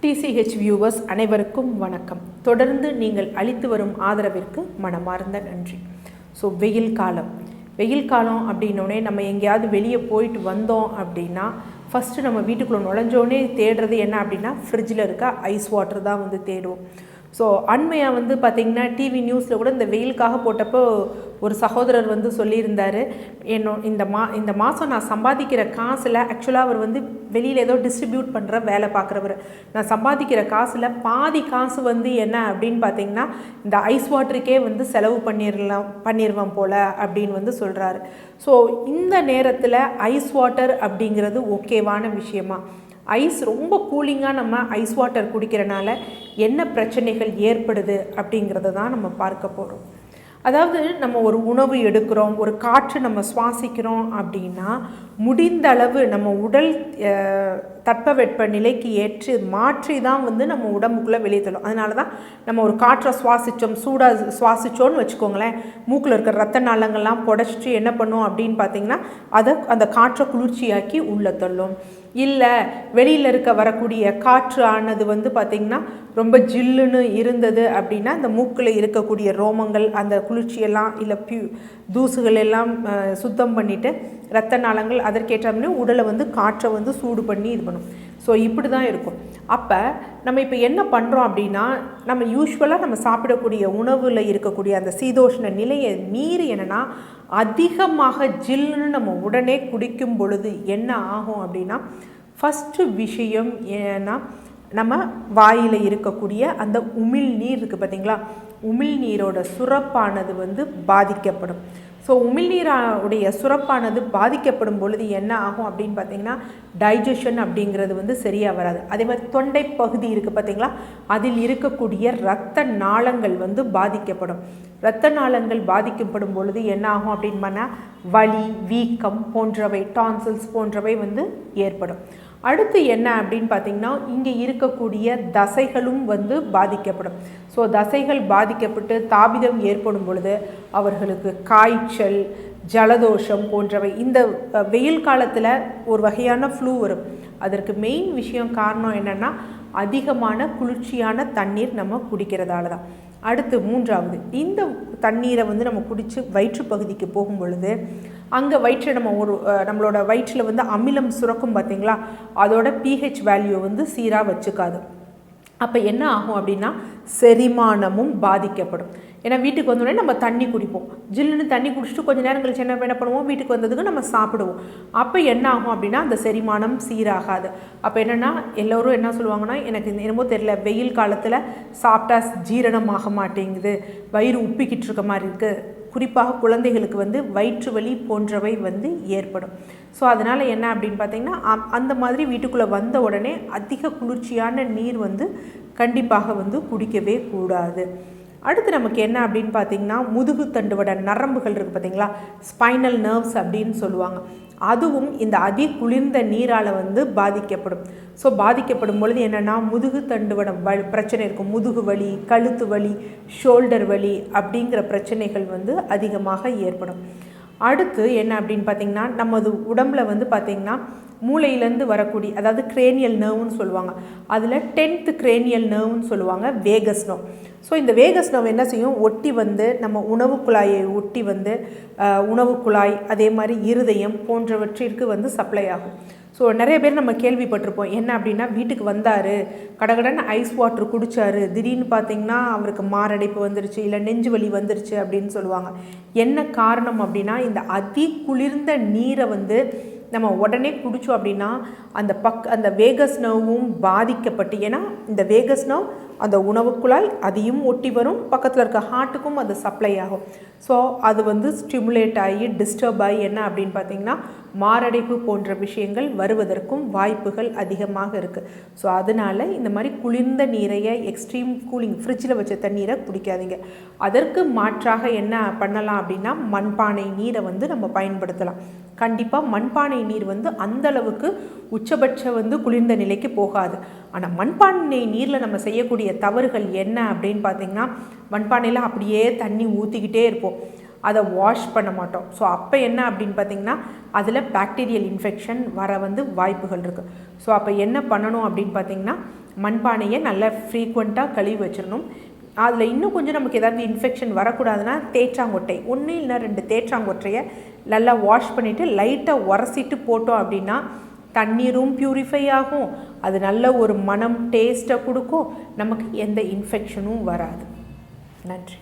DCH viewers அனைவருக்கும் வணக்கம். தொடர்ந்து நீங்கள் அளித்து வரும் ஆதரவிற்கு மனமார்ந்த நன்றி. வெயில் காலம் அப்படின்னோடனே நம்ம எங்கேயாவது வெளியே போயிட்டு வந்தோம் அப்படின்னா ஃபஸ்ட்டு நம்ம வீட்டுக்குள்ளே நுழைஞ்சோடனே தேடுறது என்ன அப்படின்னா ஃப்ரிட்ஜில் இருக்க ஐஸ் வாட்டர் தான் தேடுவோம். அண்மையாக பார்த்திங்கன்னா டிவி நியூஸில் கூட இந்த வெயிலுக்காக போட்டப்போ ஒரு சகோதரர் சொல்லியிருந்தார், இந்த மாதம் நான் சம்பாதிக்கிற காசில் ஆக்சுவலாக அவர் வெளியில் ஏதோ டிஸ்ட்ரிபியூட் பண்ணுற வேலை பார்க்குறவர், நான் சம்பாதிக்கிற காசில் பாதி காசு என்ன அப்படின்னு பார்த்திங்கன்னா இந்த ஐஸ் வாட்டருக்கே செலவு பண்ணிடுவேன் போல் அப்படின்னு சொல்கிறாரு. இந்த நேரத்தில் ஐஸ் வாட்டர் அப்படிங்கிறது ஓகேவான விஷயமா? ஐஸ் ரொம்ப கூலிங்காக நம்ம ஐஸ் வாட்டர் குடிக்கிறனால என்ன பிரச்சனைகள் ஏற்படுது அப்படிங்கிறத தான் நம்ம பார்க்க போகிறோம். அதாவது நம்ம ஒரு உணவு எடுக்கிறோம், ஒரு காற்று நம்ம சுவாசிக்கிறோம் அப்படின்னா முடிந்த அளவு நம்ம உடல் தட்பவெட்ப நிலைக்கு ஏற்று மாற்றி தான் நம்ம உடம்புக்குள்ளே வெளியே தள்ளும். அதனால தான் நம்ம ஒரு காற்றை சூடாக சுவாசித்தோன்னு வச்சுக்கோங்களேன், மூக்கில் இருக்கிற ரத்த நாளங்கள்லாம் புடைச்சிட்டு என்ன பண்ணும் அப்படின்னு பார்த்திங்கன்னா அந்த காற்றை குளிர்ச்சியாக்கி உள்ளே தள்ளும். இல்லை வெளியில் வரக்கூடிய காற்று ஆனது பார்த்திங்கன்னா ரொம்ப ஜில்லுன்னு இருந்தது அப்படின்னா அந்த மூக்கில் இருக்கக்கூடிய ரோமங்கள் அந்த குளிர்ச்சியெல்லாம் இல்லை தூசுகள் எல்லாம் சுத்தம் பண்ணிவிட்டு இரத்த நாளங்கள் அதற்கேற்ற மாதிரி உடலை காற்றை சூடு பண்ணி இது பண்ணும். இப்படி தான் இருக்கும். அப்போ நம்ம இப்போ என்ன பண்ணுறோம் அப்படின்னா நம்ம யூஸ்வலாக நம்ம சாப்பிடக்கூடிய உணவில் இருக்கக்கூடிய அந்த சீதோஷ்ண நிலையை மீறி என்னென்னா அதிகமாக ஜில்லுன்னு நம்ம உடனே குடிக்கும் பொழுது என்ன ஆகும் அப்படின்னா ஃபஸ்ட்டு விஷயம் ஏன்னா நம்ம வாயில் இருக்கக்கூடிய அந்த உமிழ்நீர் இருக்குது பார்த்திங்களா, உமிழ்நீரோட சுரப்பானது பாதிக்கப்படும். உமிழ்நீருடைய சுரப்பானது பாதிக்கப்படும் பொழுது என்ன ஆகும் அப்படின்னு பார்த்திங்கன்னா டைஜஷன் அப்படிங்கிறது சரியாக வராது. அதே மாதிரி தொண்டை பகுதி இருக்குது பார்த்திங்களா, அதில் இருக்கக்கூடிய இரத்த நாளங்கள் பாதிக்கப்படும். இரத்த நாளங்கள் பாதிக்கப்படும் பொழுது என்ன ஆகும் அப்படின்னு பண்ணால் வலி, வீக்கம் போன்றவை, டான்சில்ஸ் போன்றவை ஏற்படும். அடுத்து என்ன அப்படின்னு பார்த்திங்கன்னா இங்கே இருக்கக்கூடிய தசைகளும் பாதிக்கப்படும். தசைகள் பாதிக்கப்பட்டு தாபிதம் ஏற்படும் பொழுது அவர்களுக்கு காய்ச்சல், ஜலதோஷம் போன்றவை. இந்த வெயில் காலத்தில் ஒரு வகையான ஃப்ளூ வரும். அதற்கு மெயின் விஷயம் காரணம் என்னென்னா அதிகமான குளிர்ச்சியான தண்ணீர் நம்ம குடிக்கிறதால தான். அடுத்து மூன்றாவது, இந்த தண்ணீரை நம்ம குடித்து வயிற்று பகுதிக்கு போகும் பொழுது அங்கே வயிற்றை நம்மளோட வயிற்றில் அமிலம் சுரக்கும் பார்த்திங்களா, அதோட pH வேல்யூ சீராக வச்சுக்காது. அப்போ என்ன ஆகும் அப்படின்னா செரிமானமும் பாதிக்கப்படும். ஏன்னா வீட்டுக்கு வந்தோடனே நம்ம தண்ணி குடிப்போம், ஜில்லுன்னு தண்ணி குடிச்சிட்டு கொஞ்சம் நேரம் கழிச்சு என்ன பண்ணுவோம், வீட்டுக்கு வந்ததுக்கு நம்ம சாப்பிடுவோம். அப்போ என்ன ஆகும் அப்படின்னா அந்த செரிமானம் சீராகாது. அப்போ என்னென்னா எல்லோரும் என்ன சொல்லுவாங்கன்னா, எனக்கு என்னமோ தெரியல, வெயில் காலத்தில் சாப்பிட்டா ஜீரணமாக மாட்டேங்குது, வயிறு உப்பிக்கிட்டு இருக்க மாதிரி இருக்குது, குறிப்பாக குழந்தைகளுக்கு வயிற்று வலி போன்றவை ஏற்படும். அதனால் என்ன அப்படின்னு பார்த்திங்கன்னா அந்த மாதிரி வீட்டுக்குள்ளே வந்த உடனே அதிக குளிர்ச்சியான நீர் கண்டிப்பாக குடிக்கவே கூடாது. அடுத்து நமக்கு என்ன அப்படின்னு பார்த்திங்கன்னா முதுகு தண்டுவட நரம்புகள் இருக்குது பார்த்திங்களா, ஸ்பைனல் நர்வ்ஸ் அப்படின்னு சொல்லுவாங்க, அதுவும் இந்த அதி குளிர்ந்த நீரால் பாதிக்கப்படும். பாதிக்கப்படும் பொழுது என்னென்னா முதுகு தண்டுவடம் பிரச்சனை இருக்கும், முதுகு வலி, கழுத்து வலி, ஷோல்டர் வலி அப்படிங்கிற பிரச்சனைகள் அதிகமாக ஏற்படும். அடுத்து என்ன அப்படின்னு பார்த்திங்கன்னா நமது உடம்பில் பார்த்திங்கன்னா மூளையிலேருந்து வரக்கூடிய, அதாவது கிரேனியல் நர்வ்னு சொல்லுவாங்க, அதில் 10th கிரேனியல் நர்வ்னு சொல்லுவாங்க, வேகஸ் நர்வ். இந்த வேகஸ் நர்வ் என்ன செய்யும், ஒட்டி நம்ம உணவு குழாயை ஒட்டி உணவு குழாய், அதே மாதிரி இருதயம் போன்றவற்றிற்கு சப்ளை ஆகும். நிறைய பேர் நம்ம கேள்விப்பட்டிருப்போம், என்ன அப்படின்னா வீட்டுக்கு வந்தார், கடகடன்னு ஐஸ் வாட்டர் குடித்தார், திடீர்னு பார்த்திங்கன்னா அவருக்கு மாரடைப்பு வந்துருச்சு, இல்லை நெஞ்சு வலி வந்துருச்சு அப்படின்னு சொல்லுவாங்க. என்ன காரணம் அப்படின்னா இந்த அதி குளிர்ந்த நீரை நம்ம உடனே குடித்தோம் அப்படின்னா அந்த வேகஸ் நர்வும் பாதிக்கப்பட்டு, ஏன்னா இந்த வேகஸ் நர்வ் அந்த உணவு குழாய் அதையும் ஒட்டி வரும், பக்கத்தில் இருக்க ஹார்ட்டுக்கும் அது சப்ளை ஆகும். அது ஸ்டிமுலேட் ஆகி டிஸ்டர்ப் ஆகி என்ன அப்படின்னு பார்த்திங்கன்னா மாரடைப்பு போன்ற விஷயங்கள் வருவதற்கும் வாய்ப்புகள் அதிகமாக இருக்குது. அதனால் இந்த மாதிரி குளிர்ந்த நீரையை எக்ஸ்ட்ரீம் கூலிங் ஃப்ரிட்ஜில் வச்ச தண்ணீரை குடிக்காதீங்க. அதற்கு மாற்றாக என்ன பண்ணலாம் அப்படின்னா மண்பானை நீரை நம்ம பயன்படுத்தலாம். கண்டிப்பாக மண்பானை நீர் அந்தளவுக்கு உச்சபட்ச குளிர்ந்த நிலைக்கு போகாது. ஆனால் மண்பானை நீரில் நம்ம செய்யக்கூடிய தவறுகள் என்ன அப்படின்னு பார்த்திங்கன்னா மண்பானையில் அப்படியே தண்ணி ஊற்றிக்கிட்டே இருப்போம். அதை வாஷ் பண்ண மாட்டோம். ஸோ அப்போ என்ன அப்படின்னு பார்த்திங்கன்னா அதில் பாக்டீரியல் இன்ஃபெக்ஷன் வர வாய்ப்புகள் இருக்குது. ஸோ அப்போ என்ன பண்ணணும் அப்படின்னு பார்த்திங்கன்னா மண்பானையை நல்லா ஃப்ரீக்வெண்ட்டாக கழுவி வச்சிடணும். அதில் இன்னும் கொஞ்சம் நமக்கு ஏதாவது இன்ஃபெக்ஷன் வரக்கூடாதுன்னா தேற்றாங்கொட்டை 1 இல்லைனா 2 தேற்றாங்கொட்டையை நல்லா வாஷ் பண்ணிவிட்டு லைட்டாக உரசிட்டு போட்டோம் அப்படின்னா தண்ணீரும் பியூரிஃபை ஆகும், அது நல்ல ஒரு மனம் டேஸ்ட்டை கொடுக்கும், நமக்கு எந்த இன்ஃபெக்ஷனும் வராது. நன்றி.